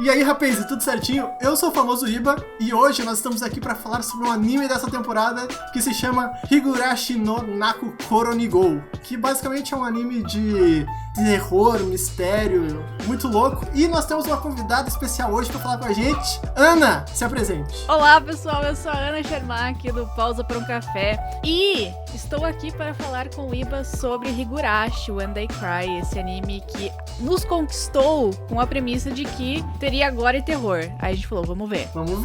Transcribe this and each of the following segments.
E aí, rapaz, tudo certinho? Eu sou o famoso Iba e hoje nós estamos aqui para falar sobre um anime dessa temporada que se chama Higurashi no Naku Koronigou, que basicamente é um anime de terror, mistério, muito louco. E nós temos uma convidada especial hoje para falar com a gente. Ana, se apresente. Olá, pessoal, eu sou a Ana Shermak do Pausa para um Café e estou aqui para falar com o Iba sobre Higurashi, When They Cry, esse anime que nos conquistou com a premissa de que teria gore e terror. Aí a gente falou, vamos ver. Vamos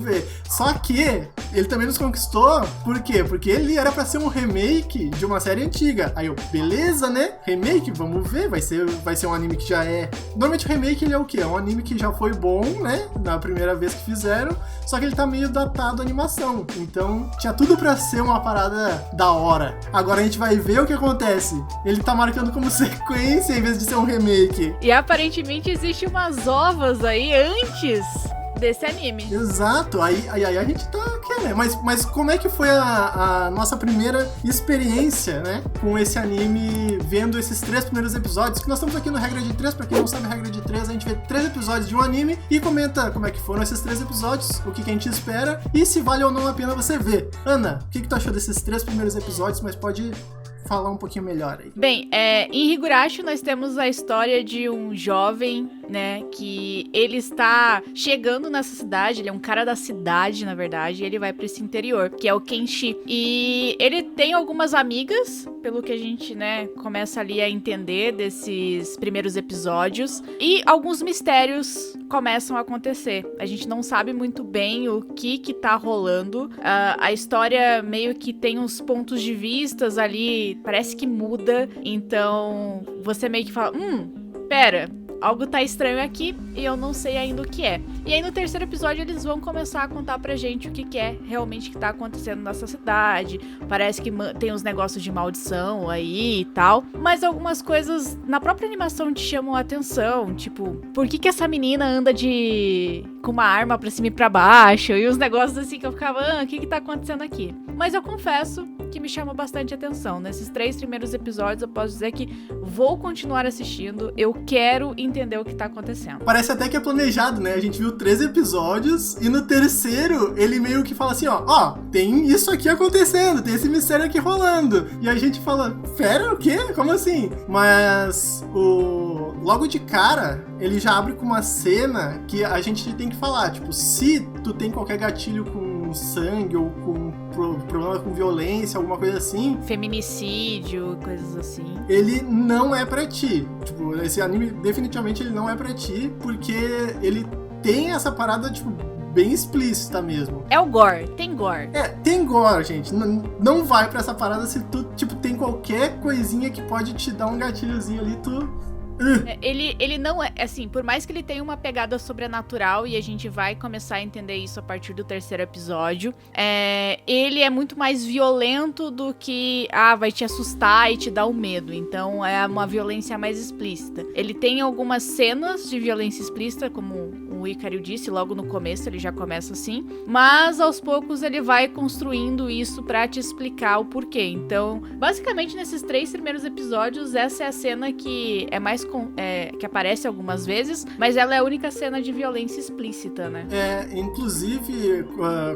ver. Só que ele também nos conquistou, por quê? Porque ele era pra ser um remake de uma série antiga. Aí eu, beleza, né? Remake, vamos ver, vai ser um anime que já é... Normalmente o remake ele é o quê? É um anime que já foi bom, né? Na primeira vez que fizeram, só que ele tá meio datado a animação. Então tinha tudo pra ser uma parada da hora. Agora a gente vai ver o que acontece. Ele tá marcando como sequência em vez de ser um remake. E aparentemente existe umas ovas aí antes desse anime. Exato, aí a gente tá querendo. Mas como é que foi a nossa primeira experiência, né, com esse anime, vendo esses 3 primeiros episódios? Que nós estamos aqui no Regra de 3, pra quem não sabe, Regra de 3, a gente vê 3 episódios de um anime e comenta como é que foram esses 3 episódios, o que a gente espera e se vale ou não a pena você ver. Ana, o que tu achou desses 3 primeiros episódios, mas pode falar um pouquinho melhor aí. Bem, em Higurashi nós temos a história de um jovem, né, que ele está chegando nessa cidade, ele é um cara da cidade, na verdade, e ele vai pra esse interior, que é o Kenshi. E ele tem algumas amigas, pelo que a gente, né, começa ali a entender desses primeiros episódios, e alguns mistérios começam a acontecer. A gente não sabe muito bem o que tá rolando. A história meio que tem uns pontos de vistas ali, parece que muda, então você meio que fala, pera, algo tá estranho aqui e eu não sei ainda o que é. E aí no terceiro episódio eles vão começar a contar pra gente o que é realmente que tá acontecendo nessa cidade. Parece que tem uns negócios de maldição aí e tal. Mas algumas coisas na própria animação te chamam a atenção. Tipo, por que essa menina anda com uma arma pra cima e pra baixo? E uns negócios assim que eu ficava, o que tá acontecendo aqui? Mas eu confesso que me chama bastante atenção. Nesses 3 primeiros episódios eu posso dizer que vou continuar assistindo. Eu quero entender o que tá acontecendo. Parece até que é planejado, né? A gente viu 3 episódios e no terceiro ele meio que fala assim, ó, tem isso aqui acontecendo, tem esse mistério aqui rolando. E a gente fala, pera, o quê? Como assim? Mas logo de cara, ele já abre com uma cena que a gente tem que falar, tipo, se tu tem qualquer gatilho com sangue ou com problema com violência, alguma coisa assim, feminicídio, coisas assim, ele não é pra ti. Tipo, esse anime definitivamente ele não é pra ti, porque ele tem essa parada, tipo, bem explícita mesmo. É o gore, tem gore. Tem gore, gente. Não vai pra essa parada se tu, tipo, tem qualquer coisinha que pode te dar um gatilhozinho ali, tu... Ele não é, assim, por mais que ele tenha uma pegada sobrenatural, e a gente vai começar a entender isso a partir do terceiro episódio, ele é muito mais violento do que, vai te assustar e te dar o medo, então é uma violência mais explícita. Ele tem algumas cenas de violência explícita, como o Icaro disse, logo no começo ele já começa assim, mas aos poucos ele vai construindo isso pra te explicar o porquê. Então, basicamente nesses 3 primeiros episódios, essa é a cena que é mais que aparece algumas vezes, mas ela é a única cena de violência explícita, né? Inclusive,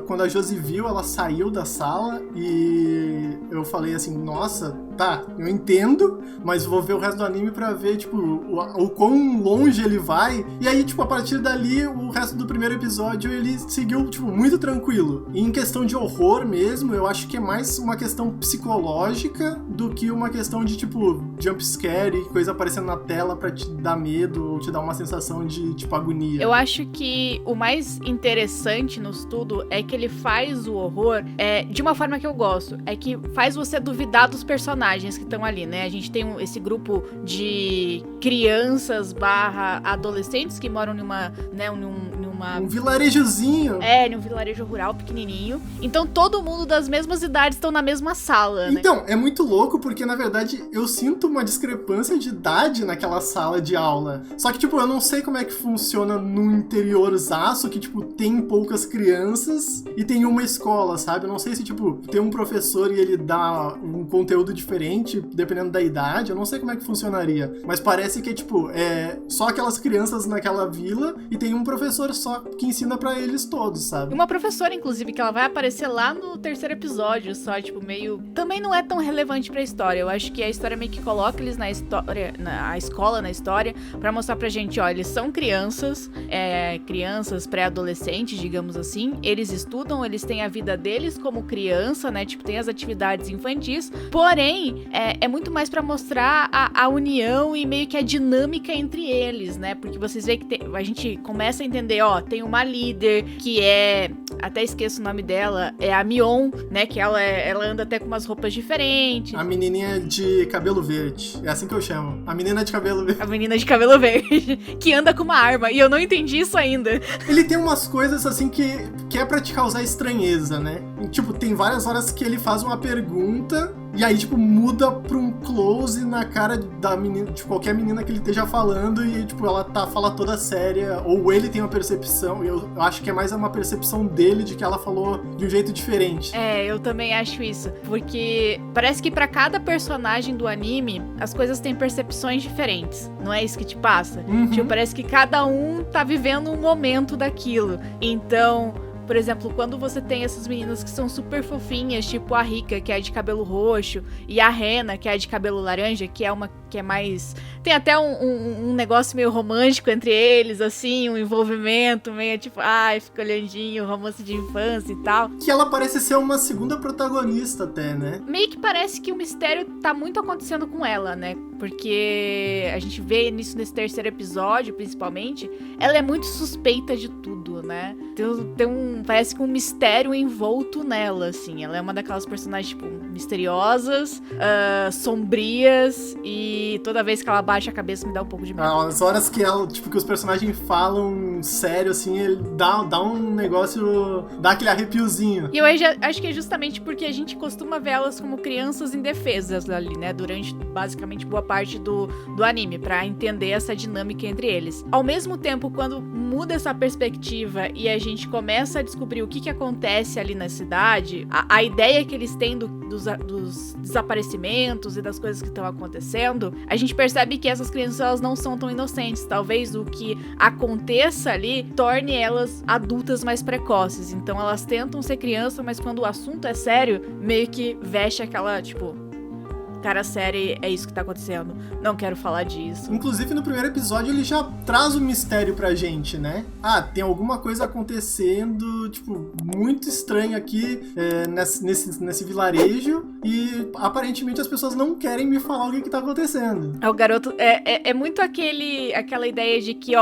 quando a Josi viu, ela saiu da sala e eu falei assim, nossa, tá, eu entendo, mas vou ver o resto do anime pra ver, tipo, o quão longe ele vai. E aí, tipo, a partir dali, o resto do primeiro episódio, ele seguiu, tipo, muito tranquilo. E em questão de horror mesmo, eu acho que é mais uma questão psicológica do que uma questão de, tipo, jumpscare e coisa aparecendo na tela pra te dar medo ou te dar uma sensação de, tipo, agonia. Eu acho que o mais interessante no estudo é que ele faz o horror de uma forma que eu gosto. É que faz você duvidar dos personagens que estão ali, né? A gente tem esse grupo de crianças / adolescentes que moram numa um vilarejozinho. Num vilarejo rural pequenininho. Então todo mundo das mesmas idades estão na mesma sala, né? Então, é muito louco porque, na verdade, eu sinto uma discrepância de idade naquela sala de aula. Só que, tipo, eu não sei como é que funciona no interiorzaço, que, tipo, tem poucas crianças e tem uma escola, sabe? Eu não sei se, tipo, tem um professor e ele dá um conteúdo diferente diferente, dependendo da idade. Eu não sei como é que funcionaria, mas parece que, tipo, é só aquelas crianças naquela vila e tem um professor só que ensina pra eles todos, sabe? Uma professora, inclusive, que ela vai aparecer lá no 3º episódio, só, tipo, meio... Também não é tão relevante pra história. Eu acho que a história meio que coloca eles na história, na escola, na história, pra mostrar pra gente, ó, eles são crianças, crianças pré-adolescentes, digamos assim. Eles estudam, eles têm a vida deles como criança, né? Tipo, tem as atividades infantis. Porém, é muito mais pra mostrar a união e meio que a dinâmica entre eles, né? Porque vocês veem que a gente começa a entender, ó, tem uma líder que até esqueço o nome dela, é a Mion, né? Que ela anda até com umas roupas diferentes. A menininha de cabelo verde, é assim que eu chamo. A menina de cabelo verde. A menina de cabelo verde, que anda com uma arma, e eu não entendi isso ainda. Ele tem umas coisas assim que é pra te causar estranheza, né? E, tipo, tem várias horas que ele faz uma pergunta e aí, tipo, muda pra um close na cara da menina, de qualquer menina que ele esteja falando e, tipo, ela fala toda séria, ou ele tem uma percepção, eu acho que é mais uma percepção dele de que ela falou de um jeito diferente. Eu também acho isso, porque parece que pra cada personagem do anime, as coisas têm percepções diferentes, não é isso que te passa? Uhum. Tipo, parece que cada um tá vivendo um momento daquilo, então... Por exemplo, quando você tem essas meninas que são super fofinhas, tipo a Rika, que é de cabelo roxo, e a Rena, que é de cabelo laranja, que é uma que é mais... Tem até um negócio meio romântico entre eles, assim, um envolvimento meio tipo, fica olhandinho, romance de infância e tal. Que ela parece ser uma segunda protagonista até, né? Meio que parece que o mistério tá muito acontecendo com ela, né? Porque a gente vê nisso nesse 3º episódio, principalmente, ela é muito suspeita de tudo, né? Parece que um mistério envolto nela, assim. Ela é uma daquelas personagens, tipo, misteriosas, sombrias, e toda vez que ela baixa a cabeça me dá um pouco de medo. As horas que ela, tipo, que os personagens falam sério, assim, ele dá um negócio, dá aquele arrepiozinho. E eu acho que é justamente porque a gente costuma ver elas como crianças indefesas ali, né? Durante, basicamente, boa parte do anime, pra entender essa dinâmica entre eles. Ao mesmo tempo, quando muda essa perspectiva e a gente começa a descobrir o que acontece ali na cidade, a ideia que eles têm dos desaparecimentos e das coisas que estão acontecendo, a gente percebe que essas crianças, elas não são tão inocentes. Talvez o que aconteça ali torne elas adultas mais precoces. Então elas tentam ser criança, mas quando o assunto é sério, meio que veste aquela, tipo... Cara, série, é isso que tá acontecendo. Não quero falar disso. Inclusive, no primeiro episódio, ele já traz o mistério pra gente, né? Tem alguma coisa acontecendo, tipo, muito estranha aqui nesse vilarejo e, aparentemente, as pessoas não querem me falar o que tá acontecendo. O garoto... É muito aquela ideia de que,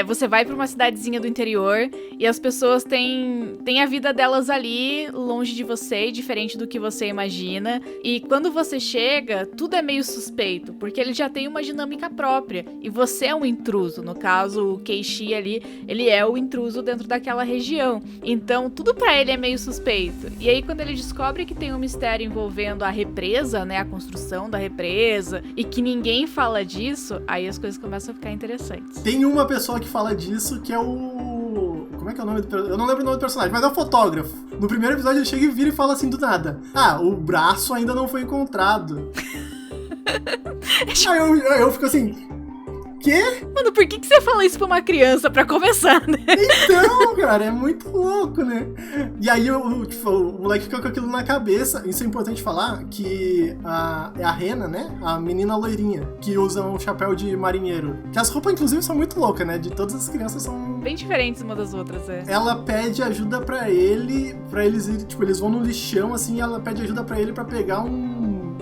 você vai pra uma cidadezinha do interior e as pessoas têm a vida delas ali, longe de você, diferente do que você imagina. E quando você chega, tudo é meio suspeito, porque ele já tem uma dinâmica própria, e você é um intruso. No caso, o Keishi ali, ele é o intruso dentro daquela região, então tudo pra ele é meio suspeito. E aí quando ele descobre que tem um mistério envolvendo a represa, né, a construção da represa, e que ninguém fala disso, aí as coisas começam a ficar interessantes. Tem uma pessoa que fala disso, que é o... Como é que é o nome do... Eu não lembro o nome do personagem, mas é o fotógrafo. No primeiro episódio ele chega e vira e fala assim do nada: o braço ainda não foi encontrado. Aí eu fico assim... Quê? Mano, por que você fala isso pra uma criança, pra começar, né? Então, cara, é muito louco, né? E aí o moleque fica com aquilo na cabeça. Isso é importante falar, que é a Rena, né? A menina loirinha, que usa um chapéu de marinheiro. Que as roupas, inclusive, são muito loucas, né? De todas as crianças são... bem diferentes uma das outras, Ela pede ajuda pra eles irem, tipo, eles vão no lixão, assim, e ela pede ajuda pra ele pra pegar um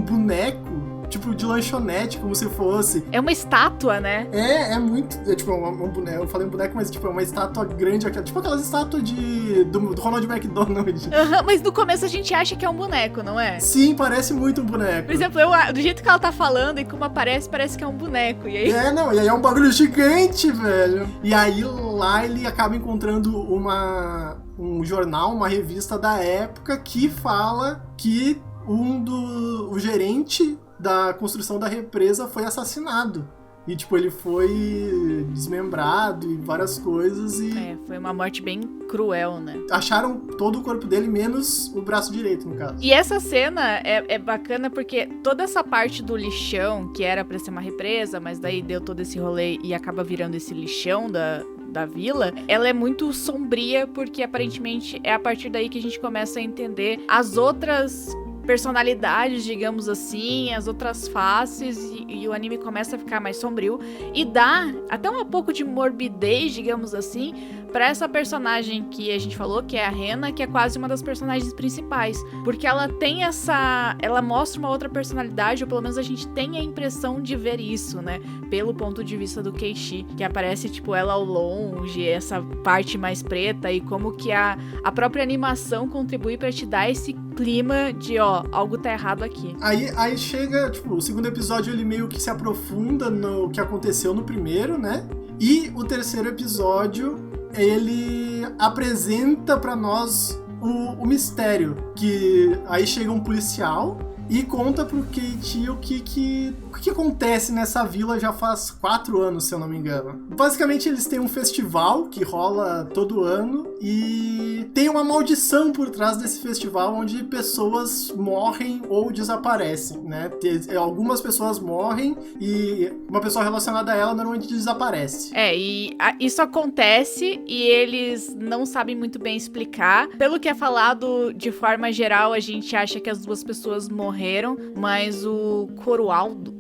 boneco, tipo, de lanchonete, como se fosse. É uma estátua, né? É muito... tipo, um boneco. Eu falei um boneco, mas, tipo, é uma estátua grande. Tipo aquelas estátuas do Ronald McDonald. Mas no começo a gente acha que é um boneco, não é? Sim, parece muito um boneco. Por exemplo, do jeito que ela tá falando e como aparece, parece que é um boneco. E aí... E aí é um bagulho gigante, velho. E aí lá ele acaba encontrando um jornal, uma revista da época que fala que o gerente da construção da represa foi assassinado. E, tipo, ele foi desmembrado e várias coisas e... foi uma morte bem cruel, né? Acharam todo o corpo dele, menos o braço direito, no caso. E essa cena é bacana porque toda essa parte do lixão, que era pra ser uma represa, mas daí deu todo esse rolê e acaba virando esse lixão da vila, ela é muito sombria porque aparentemente é a partir daí que a gente começa a entender as outras personalidades, digamos assim, as outras faces e o anime começa a ficar mais sombrio e dá até um pouco de morbidez, digamos assim, pra essa personagem que a gente falou, que é a Rena, que é quase uma das personagens principais, porque ela tem ela mostra uma outra personalidade, ou pelo menos a gente tem a impressão de ver isso, né, pelo ponto de vista do Keiichi, que aparece, tipo, ela ao longe, essa parte mais preta, e como que a própria animação contribui pra te dar esse clima de, algo tá errado aqui. Aí chega, tipo, o segundo episódio ele meio que se aprofunda no que aconteceu no primeiro, né? E o terceiro episódio, ele apresenta pra nós o mistério, que aí chega um policial e conta pro Keiichi o que acontece nessa vila já faz 4 anos, se eu não me engano. Basicamente, eles têm um festival que rola todo ano e tem uma maldição por trás desse festival onde pessoas morrem ou desaparecem, né? Algumas pessoas morrem e uma pessoa relacionada a ela normalmente desaparece. Isso acontece e eles não sabem muito bem explicar. Pelo que é falado, de forma geral, a gente acha que as 2 pessoas morreram, mas o Coroaldo,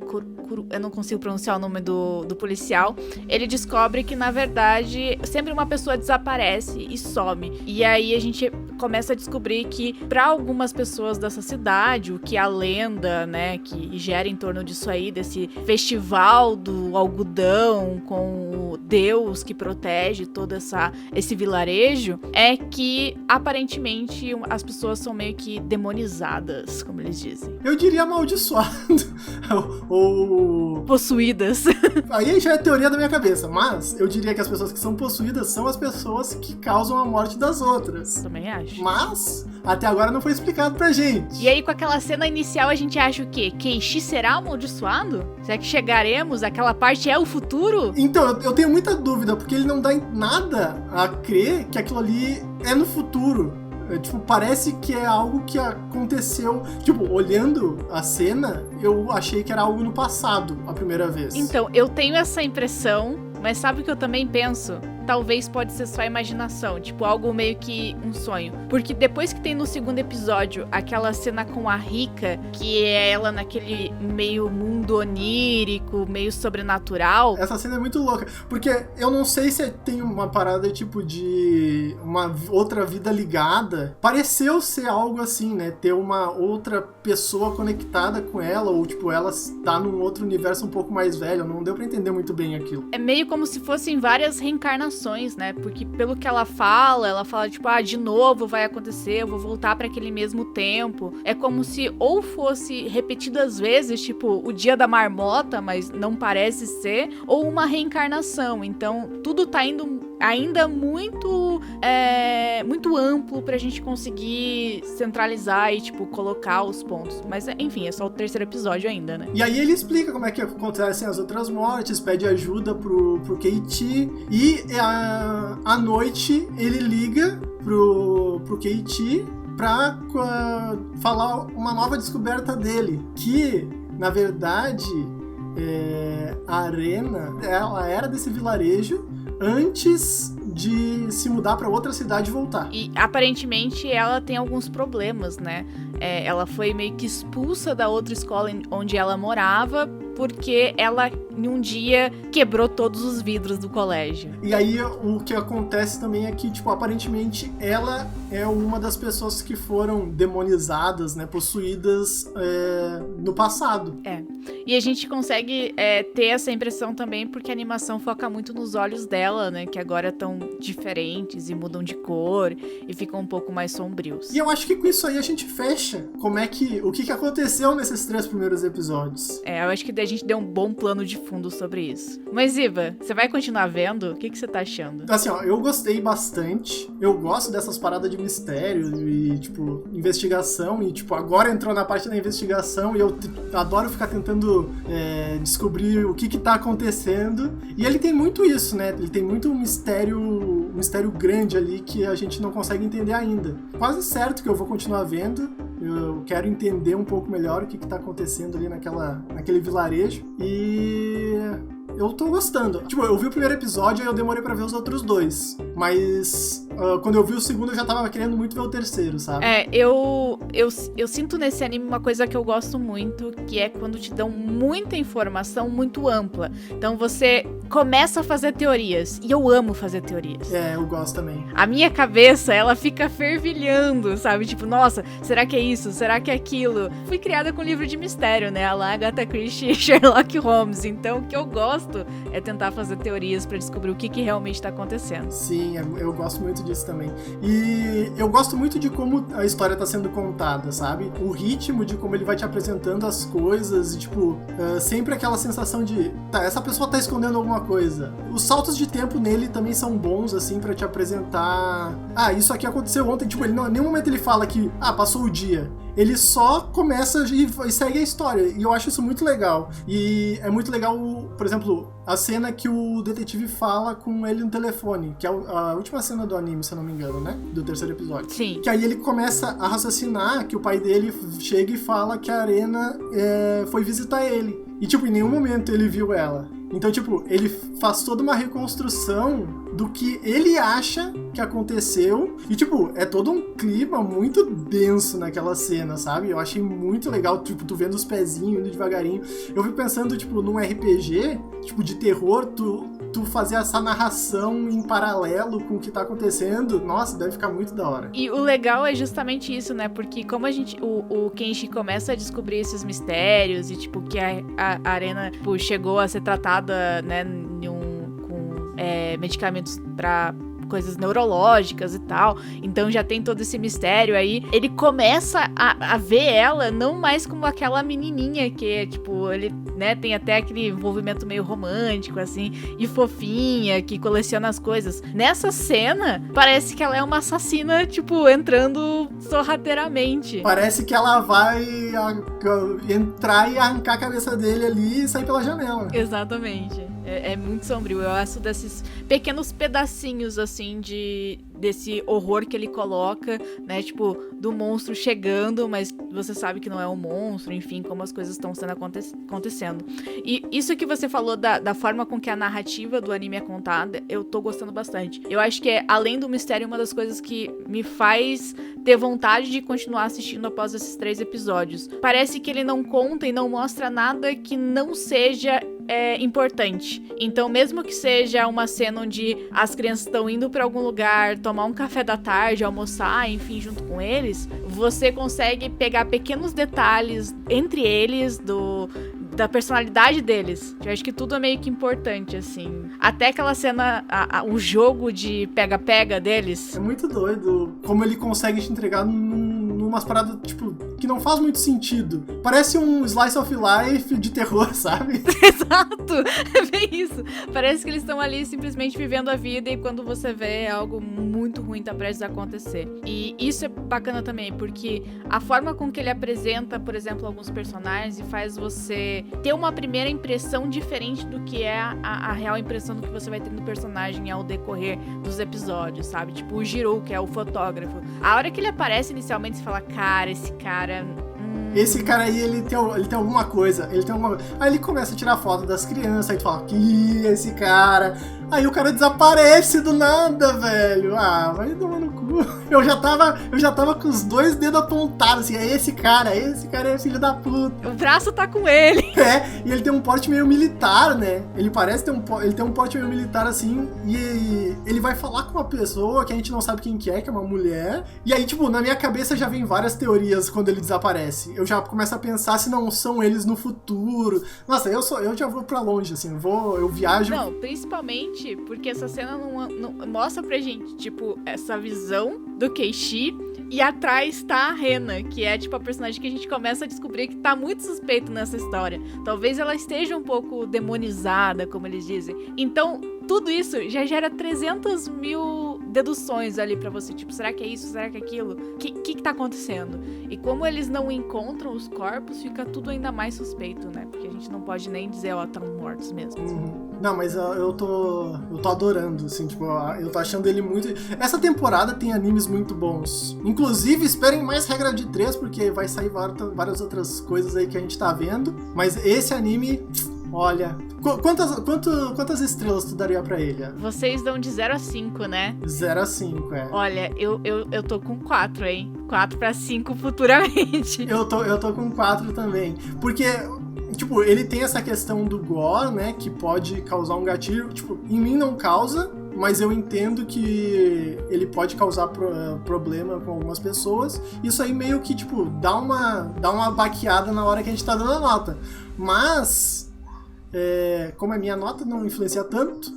eu não consigo pronunciar o nome do policial, ele descobre que, na verdade, sempre uma pessoa desaparece e some. E aí a gente começa a descobrir que, para algumas pessoas dessa cidade, o que a lenda, né, que gera em torno disso aí, desse festival do algodão com o Deus que protege todo esse vilarejo, é que, aparentemente, as pessoas são meio que demonizadas, como eles dizem. Eu diria amaldiçoado. Ou possuídas. Aí já é teoria da minha cabeça, mas eu diria que as pessoas que são possuídas são as pessoas que causam a morte das outras. Também acho. Mas até agora não foi explicado pra gente. E aí, com aquela cena inicial, a gente acha o quê? Keiichi será amaldiçoado? Será que chegaremos? Aquela parte é o futuro? Então, eu tenho muita dúvida, porque ele não dá nada a crer que aquilo ali é no futuro. Tipo, parece que é algo que aconteceu. Tipo, olhando a cena, eu achei que era algo no passado, a primeira vez. Então, eu tenho essa impressão, mas sabe o que eu também penso? Talvez pode ser só imaginação, tipo, algo meio que um sonho. Porque depois que tem no segundo episódio aquela cena com a Rika, que é ela naquele meio mundo onírico, meio sobrenatural. Essa cena é muito louca, porque eu não sei se tem uma parada tipo de uma outra vida ligada. Pareceu ser algo assim, né? Ter uma outra pessoa conectada com ela, ou tipo, ela tá num outro universo um pouco mais velho. Não deu pra entender muito bem aquilo. É meio como se fossem várias reencarnações, né? Porque pelo que ela fala tipo, de novo vai acontecer, eu vou voltar pra aquele mesmo tempo. É como se ou fosse repetidas vezes, tipo, o dia da marmota, mas não parece ser, ou uma reencarnação. Então, tudo tá indo ainda muito amplo pra gente conseguir centralizar e, tipo, colocar os pontos. Mas, enfim, é só o terceiro episódio ainda, né? E aí ele explica como é que acontecem as outras mortes, pede ajuda pro Keiichi, e à noite ele liga pro Keiichi pra falar uma nova descoberta dele, que, na verdade, a Arena, ela era desse vilarejo antes de se mudar pra outra cidade e voltar. E aparentemente ela tem alguns problemas, né? Ela foi meio que expulsa da outra escola onde ela morava porque ela, em um dia, quebrou todos os vidros do colégio. E aí, o que acontece também é que, tipo, aparentemente, ela é uma das pessoas que foram demonizadas, né, possuídas no passado. E a gente consegue ter essa impressão também porque a animação foca muito nos olhos dela, né, que agora estão diferentes e mudam de cor e ficam um pouco mais sombrios. E eu acho que com isso aí a gente fecha o que aconteceu nesses 3 primeiros episódios. Eu acho que a gente deu um bom plano de fundo sobre isso. Mas, Iva, você vai continuar vendo? O que você tá achando? Assim, ó, eu gostei bastante. Eu gosto dessas paradas de mistério e, tipo, investigação. E, tipo, agora entrou na parte da investigação e eu adoro ficar tentando descobrir o que tá acontecendo. E ele tem muito isso, né? Ele tem muito um mistério grande ali que a gente não consegue entender ainda. Quase certo que eu vou continuar vendo. Eu quero entender um pouco melhor o que tá acontecendo ali naquele vilarejo. E eu tô gostando. Tipo, eu vi o primeiro episódio e eu demorei pra ver os outros 2. Mas quando eu vi o segundo, eu já tava querendo muito ver o terceiro, sabe? Eu sinto nesse anime uma coisa que eu gosto muito, que é quando te dão muita informação muito ampla. Então você começa a fazer teorias. E eu amo fazer teorias. Eu gosto também. A minha cabeça, ela fica fervilhando, sabe? Tipo, nossa, será que é isso? Será que é aquilo? Fui criada com livro de mistério, né? A lá Agatha Christie e Sherlock Holmes. Então, o que eu gosto é tentar fazer teorias pra descobrir o que realmente tá acontecendo. Sim, eu gosto muito disso também. E eu gosto muito de como a história tá sendo contada, sabe? O ritmo de como ele vai te apresentando as coisas e, tipo, sempre aquela sensação de, tá, essa pessoa tá escondendo alguma coisa. Os saltos de tempo nele também são bons, assim, pra te apresentar, isso aqui aconteceu ontem. Tipo, em nenhum momento ele fala que, passou o dia. Ele só começa e segue a história. E eu acho isso muito legal. E é muito legal, por exemplo, a cena que o detetive fala com ele no telefone, que é a última cena do anime, se eu não me engano, né? Do terceiro episódio. Sim. Que aí ele começa a raciocinar que o pai dele chega e fala que a Arena foi visitar ele. E, tipo, em nenhum momento ele viu ela. Então, tipo, ele faz toda uma reconstrução do que ele acha que aconteceu. E, tipo, é todo um clima muito denso naquela cena, sabe? Eu achei muito legal, tipo, tu vendo os pezinhos indo devagarinho. Eu fico pensando, tipo, num RPG, tipo, de terror, tu fazer essa narração em paralelo com o que tá acontecendo. Nossa, deve ficar muito da hora. E o legal é justamente isso, né? Porque como o Kenshi começa a descobrir esses mistérios e, tipo, que a Arena, tipo, chegou a ser tratada, né, com medicamentos pra coisas neurológicas e tal, então já tem todo esse mistério aí. Ele começa a ver ela não mais como aquela menininha que é, tipo, ele, né, tem até aquele envolvimento meio romântico, assim, e fofinha, que coleciona as coisas. Nessa cena, parece que ela é uma assassina, tipo, entrando sorrateiramente. Parece que ela vai entrar e arrancar a cabeça dele ali e sair pela janela. Exatamente. É muito sombrio. Eu acho desses pequenos pedacinhos, assim, desse horror que ele coloca, né? Tipo, do monstro chegando, mas você sabe que não é um monstro, enfim, como as coisas estão sendo acontecendo. E isso que você falou da forma com que a narrativa do anime é contada, eu tô gostando bastante. Eu acho que além do mistério, uma das coisas que me faz ter vontade de continuar assistindo após esses 3 episódios. Parece que ele não conta e não mostra nada que não seja importante. Então, mesmo que seja uma cena onde as crianças estão indo pra algum lugar, tomar um café da tarde, almoçar, enfim, junto com eles, você consegue pegar pequenos detalhes entre eles, da personalidade deles. Eu acho que tudo é meio que importante, assim. Até aquela cena, o jogo de pega-pega deles. É muito doido como ele consegue te entregar numas paradas, tipo, que não faz muito sentido. Parece um slice of life de terror, sabe? Exato! É bem isso. Parece que eles estão ali simplesmente vivendo a vida e quando você vê é algo muito ruim tá prestes a acontecer. E isso é bacana também, porque a forma com que ele apresenta, por exemplo, alguns personagens e faz você ter uma primeira impressão diferente do que é a real impressão do que você vai ter no personagem ao decorrer dos episódios, sabe? Tipo o Jiro, que é o fotógrafo. A hora que ele aparece inicialmente, você fala, cara, esse cara... Esse cara aí, ele tem alguma coisa. Aí ele começa a tirar foto das crianças, aí tu fala, que esse cara... Aí o cara desaparece do nada, velho. Vai tomar no cu. Eu já tava com os 2 dedos apontados, assim, esse cara é filho da puta. O braço tá com ele. E ele tem um porte meio militar, né? Ele parece ter ele tem um porte meio militar, assim, e ele vai falar com uma pessoa que a gente não sabe quem que é uma mulher. E aí, tipo, na minha cabeça já vem várias teorias quando ele desaparece. Eu já começo a pensar se não são eles no futuro. Nossa, eu já vou pra longe, assim, eu viajo. Não, principalmente interessante, porque essa cena não mostra pra gente, tipo, essa visão do Keishi, e atrás tá a Rena, que é, tipo, a personagem que a gente começa a descobrir que tá muito suspeito nessa história. Talvez ela esteja um pouco demonizada, como eles dizem. Então, tudo isso já gera 300 mil deduções ali pra você. Tipo, será que é isso? Será que é aquilo? O que tá acontecendo? E como eles não encontram os corpos, fica tudo ainda mais suspeito, né? Porque a gente não pode nem dizer, ó, estão mortos mesmo. Não, mas eu tô adorando, assim, tipo, eu tô achando ele muito... Essa temporada tem animes muito bons. Inclusive, esperem mais Regra de 3, porque vai sair várias outras coisas aí que a gente tá vendo. Mas esse anime, olha... Quantas estrelas tu daria pra ele? Vocês dão de 0 a 5, né? 0 a 5, é. Olha, eu tô com 4, hein? 4 pra 5 futuramente. Eu tô com 4 também. Porque... Tipo, ele tem essa questão do gore, né, que pode causar um gatilho. Tipo, em mim não causa, mas eu entendo que ele pode causar problema com algumas pessoas. Isso aí meio que, tipo, dá uma baqueada na hora que a gente tá dando a nota. Mas, como a minha nota não influencia tanto,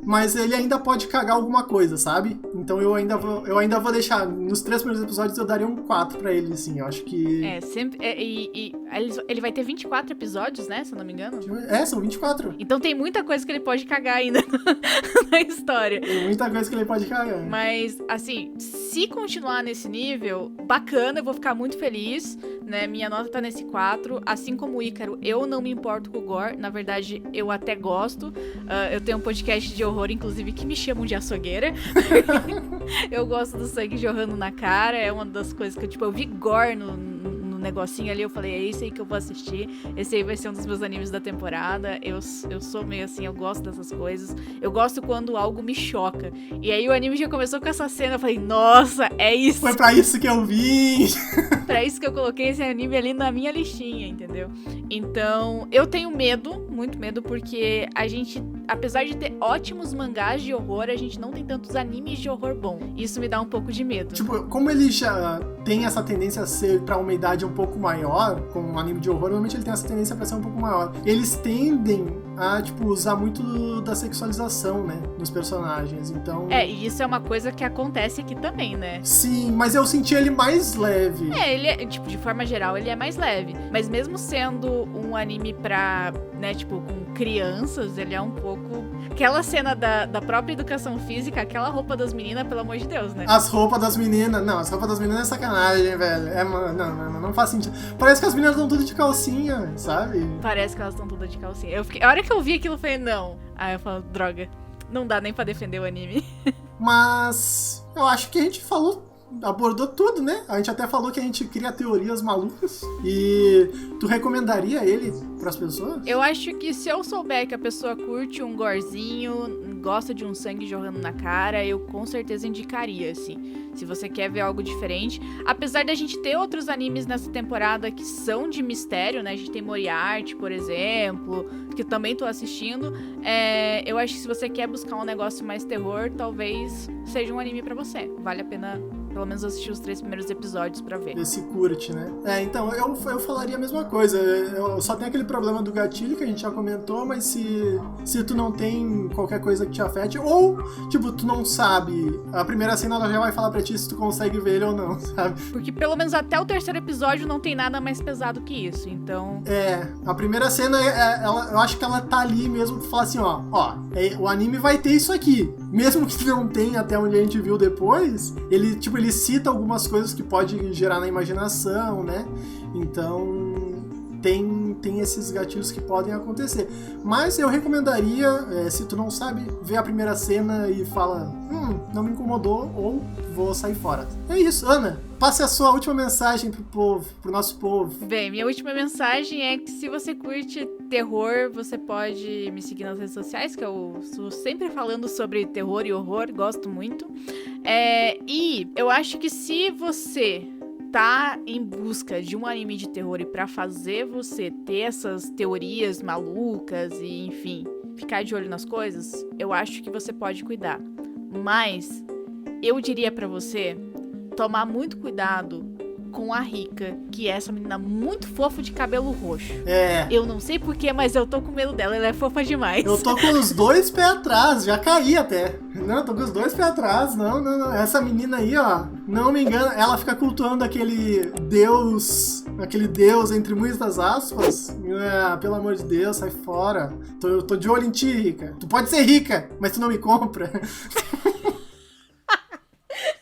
mas ele ainda pode cagar alguma coisa, sabe? Então eu ainda vou deixar... Nos 3 primeiros episódios eu daria um 4 pra ele, assim. Eu acho que... Ele vai ter 24 episódios, né? Se eu não me engano. São 24. Então tem muita coisa que ele pode cagar ainda na história. Tem muita coisa que ele pode cagar. Mas, assim, se continuar nesse nível, bacana, eu vou ficar muito feliz, né? Minha nota tá nesse 4. Assim como o Ícaro, eu não me importo com o gore. Na verdade, eu até gosto. Eu tenho um podcast de horror, inclusive, que me chamam de açougueira. Eu gosto do sangue jorrando na cara. É uma das coisas que eu vi gore no negocinho ali, eu falei, é esse aí que eu vou assistir, esse aí vai ser um dos meus animes da temporada. Eu sou meio assim, eu gosto dessas coisas, eu gosto quando algo me choca. E aí o anime já começou com essa cena, eu falei, nossa, é isso. Foi pra isso que eu vim. Pra isso que eu coloquei esse anime ali na minha listinha, entendeu? Então, eu tenho medo, muito medo, porque a gente, apesar de ter ótimos mangás de horror, a gente não tem tantos animes de horror bom. Isso me dá um pouco de medo. Tipo, como ele já tem essa tendência a ser pra uma idade um pouco maior, como um anime de horror, normalmente ele tem essa tendência pra ser um pouco maior. Eles tendem a, tipo, usar muito da sexualização, né, nos personagens, então... E isso é uma coisa que acontece aqui também, né? Sim, mas eu senti ele mais leve. Ele é, tipo, de forma geral, ele é mais leve. Mas mesmo sendo um anime pra, né, tipo, com crianças, ele é um pouco... Aquela cena da própria educação física, aquela roupa das meninas, pelo amor de Deus, né? As roupas das meninas... Não, as roupas das meninas é sacanagem, velho. Não faz sentido. Parece que as meninas estão tudo de calcinha, sabe? Parece que elas estão tudo de calcinha. A hora que eu vi aquilo, eu falei, não. Aí eu falo, droga, não dá nem pra defender o anime. Mas eu acho que a gente abordou tudo, né? A gente até falou que a gente cria teorias malucas. E tu recomendaria ele pras pessoas? Eu acho que se eu souber que a pessoa curte um gorzinho, gosta de um sangue jorrando na cara, eu com certeza indicaria, assim. Se você quer ver algo diferente. Apesar da gente ter outros animes nessa temporada que são de mistério, né? A gente tem Moriarty, por exemplo, que eu também tô assistindo. Eu acho que se você quer buscar um negócio mais terror, talvez seja um anime pra você. Vale a pena... Pelo menos assistir os 3 primeiros episódios pra ver. Esse curte, né? Então, eu falaria a mesma coisa. Eu só tenho aquele problema do gatilho que a gente já comentou, mas se tu não tem qualquer coisa que te afete, ou, tipo, tu não sabe, a primeira cena ela já vai falar pra ti se tu consegue ver ele ou não, sabe? Porque pelo menos até o 3º episódio não tem nada mais pesado que isso, então... A primeira cena, eu acho que ela tá ali mesmo pra falar assim, o anime vai ter isso aqui. Mesmo que não tenha até onde a gente viu depois, ele cita algumas coisas que pode gerar na imaginação, né? Então, tem esses gatilhos que podem acontecer. Mas eu recomendaria, se tu não sabe, ver a primeira cena e fala, não me incomodou, ou vou sair fora. É isso, Ana. Passe a sua última mensagem pro nosso povo. Bem, minha última mensagem é que se você curte terror, você pode me seguir nas redes sociais, que eu estou sempre falando sobre terror e horror, gosto muito. E eu acho que se você tá em busca de um anime de terror e pra fazer você ter essas teorias malucas e, enfim, ficar de olho nas coisas, eu acho que você pode cuidar. Mas eu diria pra você tomar muito cuidado com a Rika, que é essa menina muito fofa de cabelo roxo. É. Eu não sei porquê, mas eu tô com medo dela, ela é fofa demais. Eu tô com os 2 pés atrás, já caí até. Não, tô com os 2 pés atrás, não. Essa menina aí, ó, não me engano, ela fica cultuando aquele deus entre muitas aspas. Pelo amor de Deus, sai fora. Eu tô de olho em ti, Rica. Tu pode ser rica, mas tu não me compra.